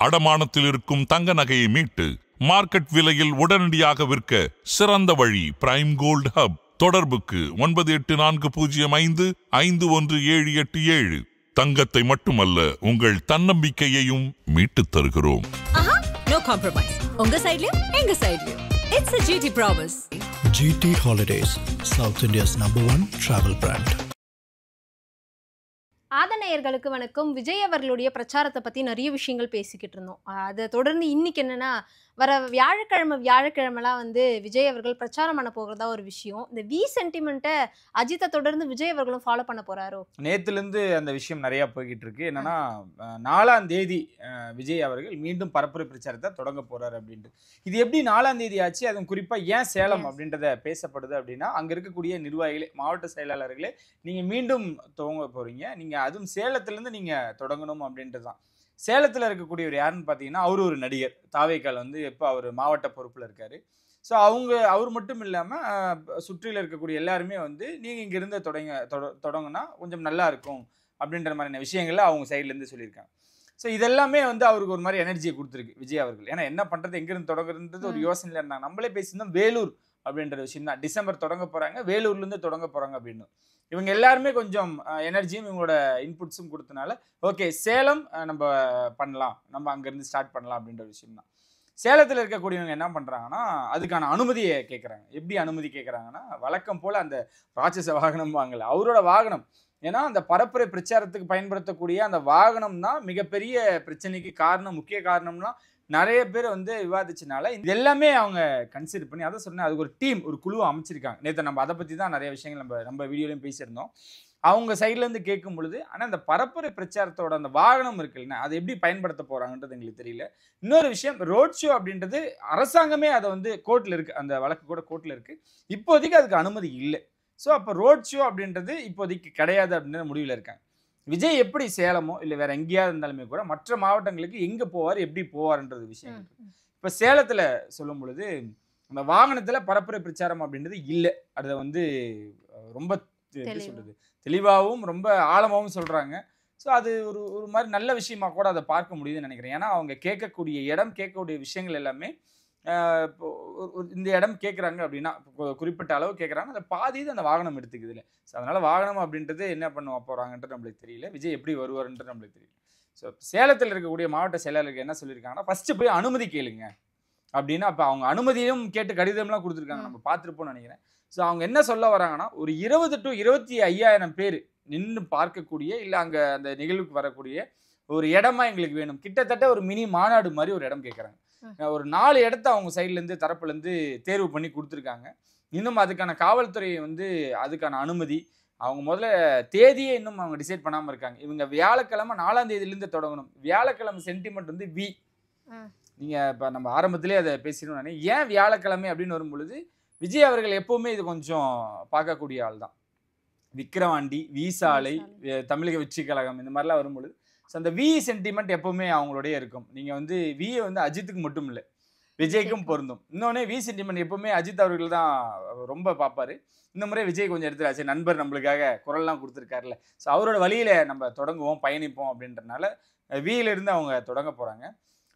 அடமானத்தில் இருக்கும் தங்க நகையை மீட்டு மார்க்கெட் விலையில் உடனடியாக விற்க சிறந்த வழி பிரைம் கோல்ட் ஹப். தொடர்புக்கு 9845551787. தங்கத்தை மட்டுமல்ல, உங்கள் தன்னம்பிக்கையையும் மீட்டுத் தருகிறோம். No compromise. உங்க சைடுலயும் எங்க சைடுலயும். It's a GT promise. GT Holidays, South India's #1 travel brand. ஆதநேயர்களுக்கு வணக்கம். விஜய் அவர்களுடைய பிரச்சாரத்தை பற்றி நிறைய விஷயங்கள் பேசிக்கிட்டு இருந்தோம். அதை தொடர்ந்து இன்னைக்கு என்னென்னா, வர வியாழக்கிழமெல்லாம் விஜய் அவர்கள் பிரச்சாரம் பண்ண போகிறதா ஒரு விஷயம். இந்த சென்டிமெண்ட்டை அஜித்தை தொடர்ந்து விஜய் அவர்களும் ஃபாலோ பண்ண போகிறாரோ? நேற்றுலேருந்து அந்த விஷயம் நிறையா போய்கிட்டு இருக்கு. என்னன்னா 4ஆம் தேதி விஜய் அவர்கள் மீண்டும் பரப்புரை பிரச்சாரத்தை தொடங்க போகிறாரு அப்படின்ட்டு. இது எப்படி 4ஆம் தேதி ஆச்சு, அதுவும் குறிப்பாக ஏன் சேலம் அப்படின்றத பேசப்படுது அப்படின்னா, அங்கே இருக்கக்கூடிய நிர்வாகிகளே, மாவட்ட செயலாளர்களே, நீங்கள் மீண்டும் துவங்க போகிறீங்க, நீங்கள் அதுவும் சேலத்துலேருந்து நீங்கள் தொடங்கணும் அப்படின்ட்டு தான். சேலத்தில் இருக்கக்கூடியவர் யாருன்னு பார்த்தீங்கன்னா, அவர் ஒரு நடிகர். தாவேக்கால் இப்போ அவர் மாவட்ட பொறுப்பில் இருக்கார். ஸோ அவர் மட்டும் இல்லாமல் சுற்றியில் இருக்கக்கூடிய எல்லாருமே நீங்கள் இங்கேருந்து தொடங்கினா கொஞ்சம் நல்லா இருக்கும் அப்படின்ற மாதிரியான விஷயங்கள்ல அவங்க சைட்லேருந்து சொல்லியிருக்காங்க. ஸோ இதெல்லாமே அவருக்கு ஒரு மாதிரி எனர்ஜியை கொடுத்துருக்கு விஜய் அவர்கள். ஏன்னா என்ன பண்ணுறது, எங்கேருந்து தொடங்குறதுன்றது ஒரு யோசனையில் இருந்தாங்க. நம்மளே பேசியிருந்தோம் வேலூர் அப்படின்ற விஷயம் தான். டிசம்பர் தொடங்க போகிறாங்க, வேலூர்லேருந்து தொடங்க போகிறாங்க அப்படின்னு. இவங்க எல்லாருமே கொஞ்சம் எனர்ஜியும் இவங்களோட இன்புட்ஸும் கொடுத்தனால ஓகே சேலம் நம்ம பண்ணலாம், நம்ம அங்கேருந்து ஸ்டார்ட் பண்ணலாம் அப்படின்ற விஷயம் தான். சேலத்தில் இருக்கக்கூடியவங்க என்ன பண்ணுறாங்கன்னா, அதுக்கான அனுமதியை கேட்குறாங்க. எப்படி அனுமதி கேட்குறாங்கன்னா, வழக்கம் போல் அந்த ராட்சச வாகனம் வாங்கல, அவரோட வாகனம். ஏன்னா அந்த பரப்புரை பிரச்சாரத்துக்கு பயன்படுத்தக்கூடிய அந்த வாகனம் தான் மிகப்பெரிய பிரச்சனைக்கு காரணம். முக்கிய காரணம்னா நிறைய பேர் விவாதிச்சனால இது எல்லாமே அவங்க கன்சிடர் பண்ணி, அதை சொன்னேன், அதுக்கு ஒரு டீம், ஒரு குழுவை அமைச்சிருக்காங்க. நேற்று நம்ம அதை பற்றி தான் நிறைய விஷயங்கள் நம்ம வீடியோலையும் பேசியிருந்தோம். அவங்க சைட்லேருந்து கேட்கும் பொழுது, ஆனால் அந்த பரப்புரை பிரச்சாரத்தோட அந்த வாகனம் இருக்குல்ல, அதை எப்படி பயன்படுத்த போகிறாங்கன்றது எங்களுக்கு தெரியல. இன்னொரு விஷயம், ரோட் ஷோ அப்படின்றது அரசாங்கமே அதை கோர்ட்டில் இருக்குது, அந்த வழக்கு கூட கோர்ட்டில் இருக்குது. இப்போதைக்கு அதுக்கு அனுமதி இல்லை. ஸோ அப்போ ரோட் ஷோ அப்படின்றது இப்போதைக்கு கிடையாது அப்படின்ற முடிவில் இருக்காங்க. விஜய் எப்படி சேலமோ இல்லை வேற எங்கேயாவது இருந்தாலுமே கூட மற்ற மாவட்டங்களுக்கு எங்கே போவார், எப்படி போவார்ன்றது விஷயம். இப்போ சேலத்தில் சொல்லும் பொழுது அந்த வாகனத்தில் பரப்புரை பிரச்சாரம் அப்படின்றது இல்லை. அதை ரொம்ப எப்படி சொல்றது, தெளிவாகவும் ரொம்ப ஆழமாகவும் சொல்கிறாங்க. ஸோ அது ஒரு மாதிரி நல்ல விஷயமா கூட அதை பார்க்க முடியுதுன்னு நினைக்கிறேன். ஏன்னா அவங்க கேட்கக்கூடிய இடம், கேட்கக்கூடிய விஷயங்கள் எல்லாமே இப்போ இந்த இடம் கேட்குறாங்க அப்படின்னா, குறிப்பிட்ட அளவு கேட்குறாங்க, அதை பாதி அந்த வாகனம் எடுத்துக்குது இல்லை. ஸோ அதனால் வாகனம் அப்படின்றது என்ன பண்ண போகிறாங்கன்றது நம்மளுக்கு தெரியல. விஜய் எப்படி வருவார்ன்றது நம்மளுக்கு தெரியல. ஸோ சேலத்தில் இருக்கக்கூடிய மாவட்ட செயலாளருக்கு என்ன சொல்லியிருக்காங்கன்னா, ஃபஸ்ட்டு போய் அனுமதி கேளுங்க அப்படின்னா, அப்போ அவங்க அனுமதியும் கேட்டு கடிதம்லாம் கொடுத்துருக்காங்க, நம்ம பார்த்துருப்போம்னு நினைக்கிறேன். ஸோ அவங்க என்ன சொல்ல வராங்கன்னா, ஒரு 20 to 25,000 பேர் நின்று பார்க்கக்கூடிய இல்லை அங்கே அந்த நிகழ்வுக்கு வரக்கூடிய ஒரு இடமா எங்களுக்கு வேணும். கிட்டத்தட்ட ஒரு மினி மாநாடு மாதிரி ஒரு இடம் கேட்குறாங்க. ஒரு 4 இடத்த அவங்க சைட்லேருந்து தரப்புலேருந்து தேர்வு பண்ணி கொடுத்துருக்காங்க. இன்னும் அதுக்கான காவல்துறை அதுக்கான அனுமதி, அவங்க முதல்ல தேதியே இன்னும் அவங்க டிசைட் பண்ணாமல் இருக்காங்க. இவங்க வியாழக்கிழமை 4ஆம் தேதியிலேருந்து தொடங்கணும். வியாழக்கிழமை சென்டிமெண்ட் நீங்கள் இப்போ நம்ம ஆரம்பத்திலே அதை பேசிடணும். நான் ஏன் வியாழக்கிழமை அப்படின்னு வரும்பொழுது, விஜய் அவர்கள் எப்போவுமே இது கொஞ்சம் பார்க்கக்கூடிய ஆள் தான். விக்கிரவாண்டி, வீசாலை, தமிழக வெற்றி கழகம் இந்த மாதிரிலாம் வரும்பொழுது ஸோ அந்த சென்டிமெண்ட் எப்போவுமே அவங்களோடய இருக்கும். நீங்கள் வியை அஜித்துக்கு மட்டும் இல்லை, விஜய்க்கும் பொருந்தும். இன்னொன்னே சென்டிமெண்ட் எப்போவுமே அஜித் அவர்கள் தான் ரொம்ப பார்ப்பார். இந்த முறை விஜய் கொஞ்சம் எடுத்துராச்சு, நண்பர் நம்மளுக்காக குரல்லாம் கொடுத்துருக்காருல. ஸோ அவரோட வழியில் நம்ம தொடங்குவோம், பயணிப்போம் அப்படின்றனால வியிலிருந்து அவங்க தொடங்க போகிறாங்க.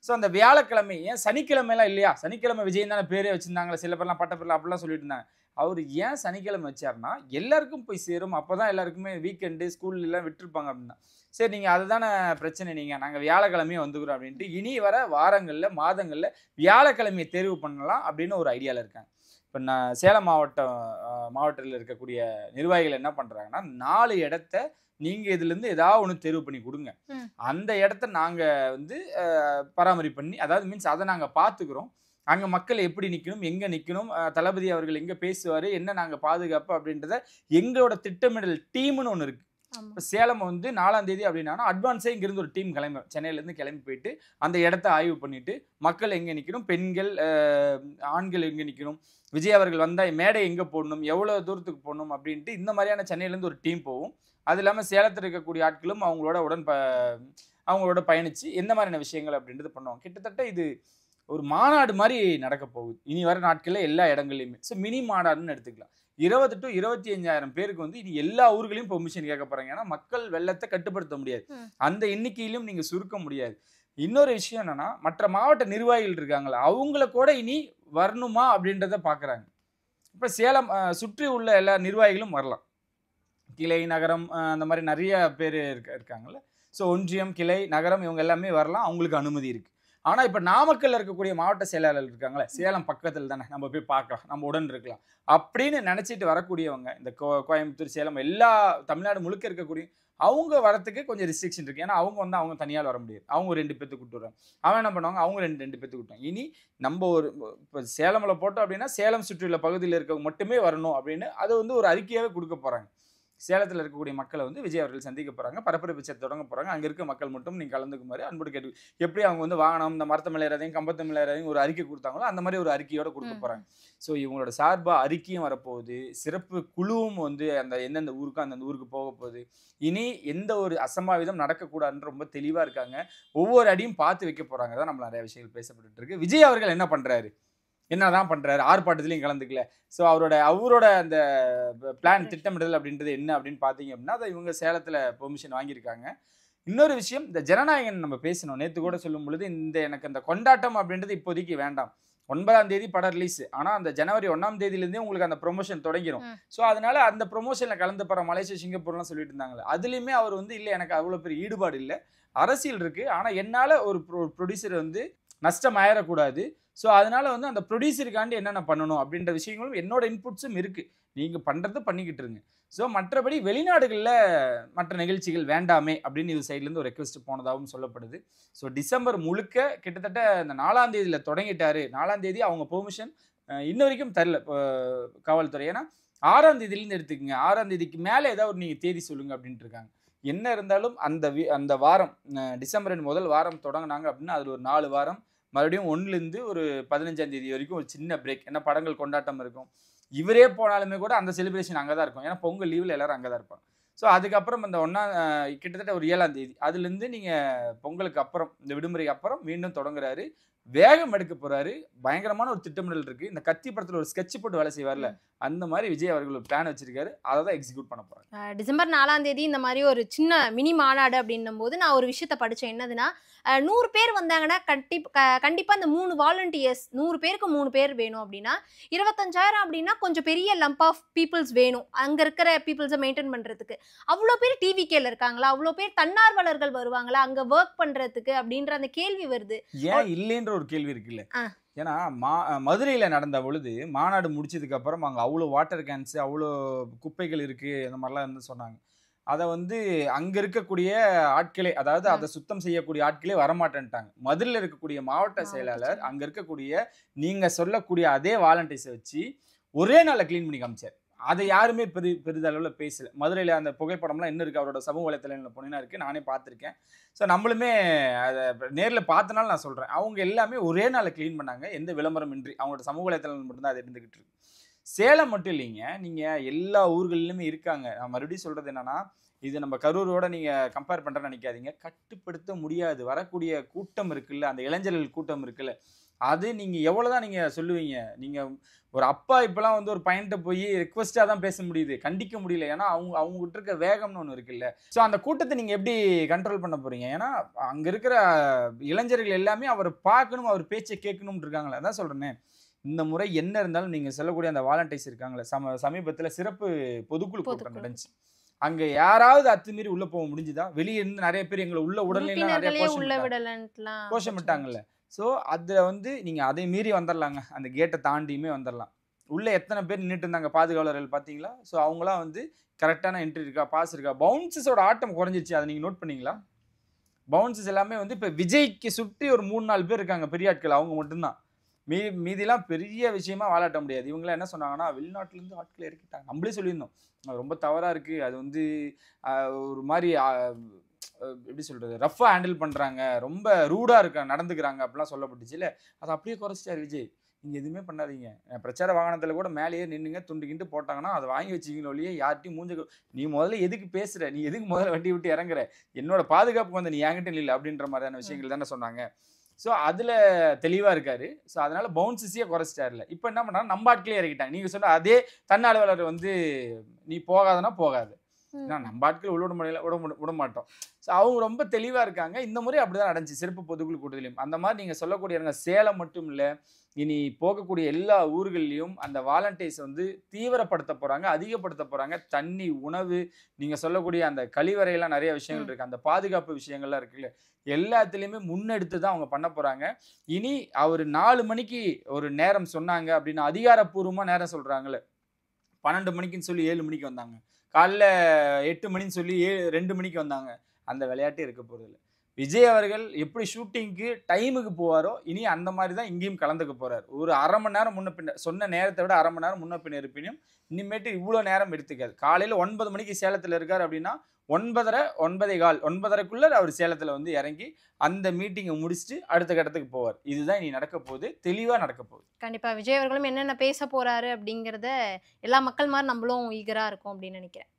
ஸோ அந்த வியாழக்கிழமை, ஏன் சனிக்கிழமைலாம் இல்லையா, சனிக்கிழமை விஜய் தானே பேரே வச்சுருந்தாங்களே, சில பேர்லாம் பட்ட பேர்லாம் அப்படிலாம் சொல்லிட்டு இருந்தாங்க. அவர் ஏன் சனிக்கிழமை வச்சார்னா, எல்லாருக்கும் போய் சேரும், அப்போ தான் எல்லாருக்குமே வீக்கெண்டு ஸ்கூல்லாம் விட்டுருப்பாங்க அப்படின்னா. சரி, நீங்கள் அதுதானே பிரச்சனை, நாங்கள் வியாழக்கிழமையே வந்துக்கிறோம் அப்படின்ட்டு இனி வர வாரங்களில் மாதங்களில் வியாழக்கிழமையை தேர்வு பண்ணலாம் அப்படின்னு ஒரு ஐடியாவில் இருக்காங்க. இப்போ நான் சேலம் மாவட்டத்தில் இருக்கக்கூடிய நிர்வாகிகள் என்ன பண்ணுறாங்கன்னா, 4 இடத்த நீங்கள் இதுலேருந்து ஏதாவது ஒன்று தேர்வு பண்ணி கொடுங்க, அந்த இடத்த நாங்கள் பராமரிப்பு பண்ணி, அதாவது மீன்ஸ் அதை நாங்கள் பார்த்துக்கிறோம், அங்கே மக்கள் எப்படி நிற்கணும், எங்கே நிற்கணும், தளபதி அவர்கள் எங்கே பேசுவார், என்ன நாங்கள் பாதுகாப்பு அப்படின்றத எங்களோட திட்டமிடல் டீம்னு ஒன்று இருக்குது. இப்போ சேலம் 4ஆம் தேதி அப்படின்னா அட்வான்ஸே இங்கேருந்து ஒரு டீம் கிளம்பும், சென்னையிலேருந்து கிளம்பி போயிட்டு அந்த இடத்த ஆய்வு பண்ணிவிட்டு மக்கள் எங்கே நிற்கணும், பெண்கள் ஆண்கள் எங்கே நிற்கணும், விஜய் அவர்கள் வந்தால் மேடை எங்கே போடணும், எவ்வளோ தூரத்துக்கு போடணும் அப்படின்ட்டு இந்த மாதிரியான சென்னையிலேருந்து ஒரு டீம் போகும். அது இல்லாமல் சேலத்தில் இருக்கக்கூடிய ஆட்களும் அவங்களோட பயணித்து எந்த மாதிரியான விஷயங்கள் அப்படின்றது பண்ணுவாங்க. கிட்டத்தட்ட இது ஒரு மாநாடு மாதிரி நடக்க போகுது இனி வர நாட்களில் எல்லா இடங்கள்லையுமே. ஸோ மினி மாநாடுன்னு எடுத்துக்கலாம். 20 to 25,000 பேருக்கு இனி எல்லா ஊர்களையும் பெர்மிஷன் கேட்க போகிறாங்க. ஏன்னா மக்கள் வெள்ளத்தை கட்டுப்படுத்த முடியாது, அந்த எண்ணிக்கையிலும் நீங்கள் சுருக்க முடியாது. இன்னொரு விஷயம் என்னன்னா, மற்ற மாவட்ட நிர்வாகிகள் இருக்காங்களா, அவங்கள கூட இனி வரணுமா அப்படின்றத பார்க்குறாங்க. இப்போ சேலம் சுற்றி உள்ள எல்லா நிர்வாகிகளும் வரலாம். கிளை, நகரம் அந்த மாதிரி நிறைய பேர் இருக்காங்கல்ல. ஸோ ஒன்றியம், கிளை, நகரம் இவங்க எல்லாமே வரலாம். அவங்களுக்கு அனுமதி இருக்குது. ஆனால் இப்போ நாமக்கல்ல இருக்கக்கூடிய மாவட்ட செயலாளர் இருக்காங்களே, சேலம் பக்கத்தில் தானே, நம்ம போய் பார்க்கலாம், நம்ம உடன் இருக்கலாம் அப்படின்னு நினச்சிட்டு வரக்கூடியவங்க, இந்த கோயம்புத்தூர், சேலம் எல்லா தமிழ்நாடு முழுக்க இருக்கக்கூடிய அவங்க வரத்துக்கு கொஞ்சம் ரெஸ்ட்ரிக்ஷன் இருக்குது. ஏன்னா அவங்க வந்து அவங்க தனியால் வர முடியாது. அவங்க 2 பேர்த்து கூப்பிட்டு வருவாங்க. அவன் என்ன பண்ணுவாங்க, அவங்க 2 பேர்த்து கூப்பிட்டாங்க. இனி நம்ம ஒரு இப்போ சேலமில் போட்டோம் அப்படின்னா சேலம் சுற்றியுள்ள பகுதியில் இருக்கவங்க மட்டுமே வரணும் அப்படின்னு அது வந்து ஒரு அறிக்கையாகவே கொடுக்க போகிறாங்க. சேலத்தில் இருக்கக்கூடிய மக்களை வந்து விஜய் அவர்கள் சந்திக்க போகிறாங்க. பரப்புரை பிச்சை தொடங்க போகிறாங்க. அங்கே இருக்க மக்கள் மட்டும் நீங்கள் கலந்துக்குமாறு அன்போடு கேட்டு, எப்படி அவங்க வந்து வாகனம், இந்த மரத்த மேலேறதையும் கம்பத்து மேலேறதையும் ஒரு அறிக்கை கொடுத்தாங்களோ அந்த மாதிரி ஒரு அறிக்கையோட கொடுக்க போகிறாங்க. ஸோ இவங்களோட சார்பாக அறிக்கையும் வரப்போகுது. சிறப்பு குழுவும் வந்து அந்த எந்தெந்த ஊருக்கு அந்தந்த ஊருக்கு போக போகுது. இனி எந்த ஒரு அசம்பாவிதம் நடக்கக்கூடாதுன்னு ரொம்ப தெளிவாக இருக்காங்க. ஒவ்வொரு அடியும் பார்த்து வைக்க போகிறாங்க. தான் நம்ம நிறைய விஷயங்கள் பேசப்பட்டு இருக்கு. விஜய் அவர்கள் என்ன பண்ணுறாரு, என்னதான் பண்றாரு, ஆர்ப்பாட்டத்திலையும் கலந்துக்கல. ஸோ அவரோட அந்த பிளான், திட்டமிடுதல் அப்படின்றது என்ன அப்படின்னு பார்த்தீங்க அப்படின்னா, அதை இவங்க சேலத்தில் பெர்மிஷன் வாங்கியிருக்காங்க. இன்னொரு விஷயம், இந்த ஜனநாயகன் நம்ம பேசணும். நேற்று கூட சொல்லும் பொழுது எனக்கு அந்த கொண்டாட்டம் அப்படின்றது இப்போதைக்கு வேண்டாம். 9ஆம் தேதி படம் ரிலீஸ். ஆனால் அந்த ஜனவரி 1ஆம் தேதியிலேருந்தே உங்களுக்கு அந்த ப்ரொமோஷன் தொடங்கிடும். ஸோ அதனால அந்த ப்ரொமோஷனில் கலந்து போகிற மலேசியா, சிங்கப்பூர்லாம் சொல்லிட்டு இருந்தாங்களே, அதுலேயுமே அவர் வந்து இல்லை, எனக்கு அவ்வளோ பெரிய ஈடுபாடு இல்லை, அரசியல் இருக்குது, ஆனால் என்னால் ஒரு ப்ரொடியூசர் வந்து நஷ்டம் ஆயிடக்கூடாது. ஸோ அதனால வந்து அந்த ப்ரொடியூசருக்காண்டி என்னென்ன பண்ணணும் அப்படின்ற விஷயங்களும் என்னோட இன்புட்ஸும் இருக்குது. நீங்கள் பண்ணுறது பண்ணிக்கிட்டு இருங்க. ஸோ மற்றபடி வெளிநாடுகளில் மற்ற நிகழ்ச்சிகள் வேண்டாமே அப்படின்னு இது சைட்லேருந்து ஒரு ரெக்வெஸ்ட் போனதாகவும் சொல்லப்படுது. ஸோ டிசம்பர் முழுக்க கிட்டத்தட்ட இந்த 4ஆம் தேதியில் தொடங்கிட்டாரு. 4ஆம் தேதி அவங்க பெர்மிஷன் இன்ன வரைக்கும் தரல காவல்துறை. ஏன்னா 6ஆம் தேதியிலேருந்து எடுத்துக்கங்க. 6ஆம் தேதிக்கு மேலே ஏதாவது நீங்கள் தேதி சொல்லுங்கள் அப்படின்ட்டு இருக்காங்க. என்ன இருந்தாலும் அந்த வாரம் டிசம்பரின் முதல் வாரம் தொடங்கினாங்க அப்படின்னா அதில் ஒரு 4 வாரம் மறுபடியும் 1லேருந்து ஒரு 15ஆம் தேதி வரைக்கும் ஒரு சின்ன பிரேக். ஏன்னா படங்கள் கொண்டாட்டம் இருக்கும். இவரே போனாலுமே கூட அந்த செலிப்ரேஷன் அங்கே தான் இருக்கும். ஏன்னா பொங்கல் லீவில் எல்லாரும் அங்கே தான் இருப்பாங்க. ஸோ அதுக்கப்புறம் அந்த கிட்டத்தட்ட ஒரு 7ஆம் தேதி அதுலேருந்து நீங்கள் பொங்கலுக்கு அப்புறம், இந்த விடுமுறைக்கு அப்புறம் மீண்டும் தொடங்குறாரு. வேகம் எடுக்க போறாரு. பயங்கரமான ஒரு திட்டமிடல் இருக்கு. இந்த கத்தி படத்தில் ஒரு ஸ்கெட்ச் போட்டு வேலை செய்வார்ல, அந்த மாதிரி விஜய் அவர்கள் ஒரு பிளான் வச்சிருக்காரு. அதை தான் எக்ஸிக்யூட் பண்ண போறாங்க. டிசம்பர் 4ஆம் தேதி இந்த மாதிரி ஒரு சின்ன மினி மாநாடு அப்படின்னும் போது நான் ஒரு விஷயத்த படித்தேன். என்னதுன்னா, 100 பேர் வந்தாங்கன்னா கண்டிப்பாக இந்த 3 வாலண்டியர்ஸ், 100 பேருக்கு 3 பேர் வேணும் அப்படின்னா 25,000 அப்படின்னா கொஞ்சம் பெரிய லம்ப் ஆஃப் பீப்புள்ஸ் வேணும் அங்கே இருக்கிற பீப்புள்ஸை மெயின்டைன் பண்ணுறதுக்கு. அவ்வளோ பேர் டிவிகேல இருக்காங்களா, அவ்வளோ பேர் தன்னார்வலர்கள் வருவாங்களா அங்கே ஒர்க் பண்ணுறதுக்கு அப்படின்ற அந்த கேள்வி வருது. ஏன் இல்லைன்ற ஒரு கேள்வி இருக்குல்ல. ஏன்னா மதுரையில் நடந்த பொழுது மாநாடு முடிச்சதுக்கு அப்புறம் அங்கே அவ்வளோ வாட்டர் கேன்ஸ், அவ்வளோ குப்பைகள் இருக்குது, அந்த மாதிரிலாம் வந்து சொன்னாங்க. அதை வந்து அங்கே இருக்கக்கூடிய ஆட்களே, அதாவது அதை சுத்தம் செய்யக்கூடிய ஆட்களே வரமாட்டேன்ட்டாங்க. மதுரையில் இருக்கக்கூடிய மாவட்ட செயலாளர் அங்கே இருக்கக்கூடிய நீங்கள் சொல்லக்கூடிய அதே வாலண்டியர்ஸை வச்சு ஒரே நாளில் க்ளீன் பண்ணி காமிச்சார். அதை யாருமே பெரிதளவில் பேசலை. மதுரையில் அந்த புகைப்படம்லாம் இன்னும் இருக்குது, அவரோட சமூக வலைத்தளங்களில் போனீங்கன்னா இருக்குது, நானே பார்த்துருக்கேன். ஸோ நம்மளுமே அதை நேரில் பார்த்தனால நான் சொல்கிறேன். அவங்க எல்லாமே ஒரே நாளில் க்ளீன் பண்ணாங்க, எந்த விளம்பரம் இன்றி. அவங்களோட சமூக வலைத்தளங்கள் மட்டும்தான் அது இருந்துக்கிட்டு இருக்கு. சேலம் மட்டும் இல்லைங்க, நீங்கள் எல்லா ஊர்களிலுமே இருக்காங்க. நான் மறுபடியும் சொல்கிறது என்னென்னா, இது நம்ம கரூரோட நீங்கள் கம்பேர் பண்ணுறேன்னு நினைக்காதீங்க. கட்டுப்படுத்த முடியாது. வரக்கூடிய கூட்டம் இருக்குல்ல, அந்த இளைஞர்கள் கூட்டம் இருக்குல்ல, அது நீங்கள் எவ்வளோ தான் நீங்கள் சொல்லுவீங்க. நீங்கள் ஒரு அப்பா இப்போலாம் வந்து ஒரு பையன்கிட்ட போய் ரெக்வஸ்ட்டாக தான் பேச முடியுது, கண்டிக்க முடியல. ஏன்னா அவங்ககிட்ட இருக்க வேகம்னு ஒன்று இருக்குல்ல. ஸோ அந்த கூட்டத்தை நீங்கள் எப்படி கண்ட்ரோல் பண்ண போகிறீங்க? ஏன்னா அங்கே இருக்கிற இளைஞர்கள் எல்லாமே அவர் பார்க்கணும், அவர் பேச்சை கேட்கணும்னு இருக்காங்களே. அதான் சொல்கிறேன்னே, இந்த முறை என்ன இருந்தாலும் நீங்கள் சொல்லக்கூடிய அந்த வாலண்டியர்ஸ் இருக்காங்களே, சமீபத்தில் சிறப்பு பொதுக்குழு கூட்டம் நடந்துச்சு. அங்கே யாராவது அத்துமீறி உள்ளே போக முடிஞ்சுதா? வெளியே இருந்து நிறைய பேர் எங்களை உள்ள உடனே நிறைய கோஷமிட்டாங்கல்ல. ஸோ அதில் வந்து நீங்கள் அதை மீறி வந்துடலாங்க, அந்த கேட்டை தாண்டியுமே வந்துடலாம். உள்ளே எத்தனை பேர் நின்றுட்டு இருந்தாங்க பாதுகாவலர்கள் பார்த்தீங்களா? ஸோ அவங்களாம் வந்து கரெக்டான என்ட்ரி இருக்கா, பாஸ் இருக்கா. பவுன்சஸோட ஆட்டம் குறைஞ்சிச்சு, அதை நீங்கள் நோட் பண்ணீங்களா? பவுன்சஸ் எல்லாமே வந்து இப்போ விஜய்க்கு சுற்றி ஒரு 3-4 பேர் இருக்காங்க, பெரிய ஆட்கள், அவங்க மட்டும்தான். மீதிலாம் பெரிய விஷயமா வாழாட்ட முடியாது. இவங்களாம் என்ன சொன்னாங்கன்னா, வெளிநாட்டிலேருந்து ஆட்களை இறக்கிட்டாங்க. நம்மளே சொல்லியிருந்தோம், ரொம்ப தவறாக இருக்குது, அது வந்து ஒரு மாதிரி எப்படி சொல்கிறது, ரஃபாக ஹேண்டில் பண்ணுறாங்க, ரொம்ப ரூடாக நடந்துக்கிறாங்க அப்படிலாம் சொல்லப்பட்டுச்சு இல்லை. அதை அப்படியே குறைச்சிட்டார் விஜய். நீங்கள் எதுவுமே பண்ணாதீங்க, பிரச்சார வாகனத்தில் கூட மேலேயே நின்றுங்க, துண்டுகிட்டு போட்டாங்கன்னா அதை வாங்கி வச்சிங்களோ இல்லையே, யார்ட்டையும் மூஞ்ச, நீ முதல்ல எதுக்கு பேசுகிற, நீ எதுக்கு முதல்ல வண்டி விட்டு இறங்குற, என்னோட பாதுகாப்புக்கு வந்து நீ என்கிட்ட இல்லை அப்படின்ற மாதிரியான விஷயங்கள் தானே சொன்னாங்க. ஸோ அதில் தெளிவாக இருக்காரு. ஸோ அதனால் பவுன்சஸையே குறைச்சிட்டார்ல. இப்போ என்ன பண்ணாங்க, நம்ம ஆட்களே இறக்கிட்டாங்க. நீங்கள் சொன்ன அதே தன்னார்வலர் வந்து நீ போகாதனா போகாது, நம்ம ஆட்கள் விட முடியல விட மாட்டோம். ஸோ அவங்க ரொம்ப தெளிவா இருக்காங்க. இந்த முறை அப்படிதான் நடந்துச்சு சிறப்பு பொதுக்குழு கூட்டத்திலையும். அந்த மாதிரி நீங்க சொல்லக்கூடிய சேலம் மட்டும் இல்ல, இனி போகக்கூடிய எல்லா ஊர்கள்லையும் அந்த வாலண்டியர்ஸ் வந்து தீவிரப்படுத்த போறாங்க, அதிகப்படுத்த போறாங்க. தண்ணி, உணவு, நீங்க சொல்லக்கூடிய அந்த கழிவறையெல்லாம் நிறைய விஷயங்கள் இருக்கு, அந்த பாதுகாப்பு விஷயங்கள்லாம் இருக்குல்ல, எல்லாத்துலேயுமே முன்னெடுத்து தான் அவங்க பண்ண போறாங்க. இனி அவர் 4 மணிக்கு ஒரு நேரம் சொன்னாங்க அப்படின்னு அதிகாரப்பூர்வமா நேரம் சொல்றாங்கல்ல, 12 மணிக்குன்னு சொல்லி 7 மணிக்கு வந்தாங்க, காலைல 8 மணின்னு சொல்லி 2 மணிக்கு வந்தாங்க. அந்த விளையாட்டே இருக்க போறதில்ல. விஜய் அவர்கள் எப்படி ஷூட்டிங்க்கு டைமுக்கு போவாரோ இனி அந்த மாதிரி தான் இங்கேயும் கலந்துக்க போறாரு. ஒரு 1/2 மணி நேரம் முன்ன பின்ன, சொன்ன நேரத்தை விட 1/2 மணி நேரம் முன்ன பின்ன இருப்பினும் இனிமேட்டு இவ்வளோ நேரம் எடுத்துக்காது. காலையில் 9 மணிக்கு சேலத்தில் இருக்கார் அப்படின்னா 9:30, 9:15, 9:30க்குள்ள அவர் சேலத்தில் வந்து இறங்கி அந்த மீட்டிங்கை முடிச்சுட்டு அடுத்த கட்டத்துக்கு போவார். இதுதான் இனி நடக்க போகுது, தெளிவாக நடக்க போகுது. கண்டிப்பா விஜய் அவர்களும் என்னென்ன பேச போறாரு அப்படிங்கிறத எல்லா மக்கள் மாதிரி நம்மளும் ஈகரா இருக்கும் அப்படின்னு நினைக்கிறேன்.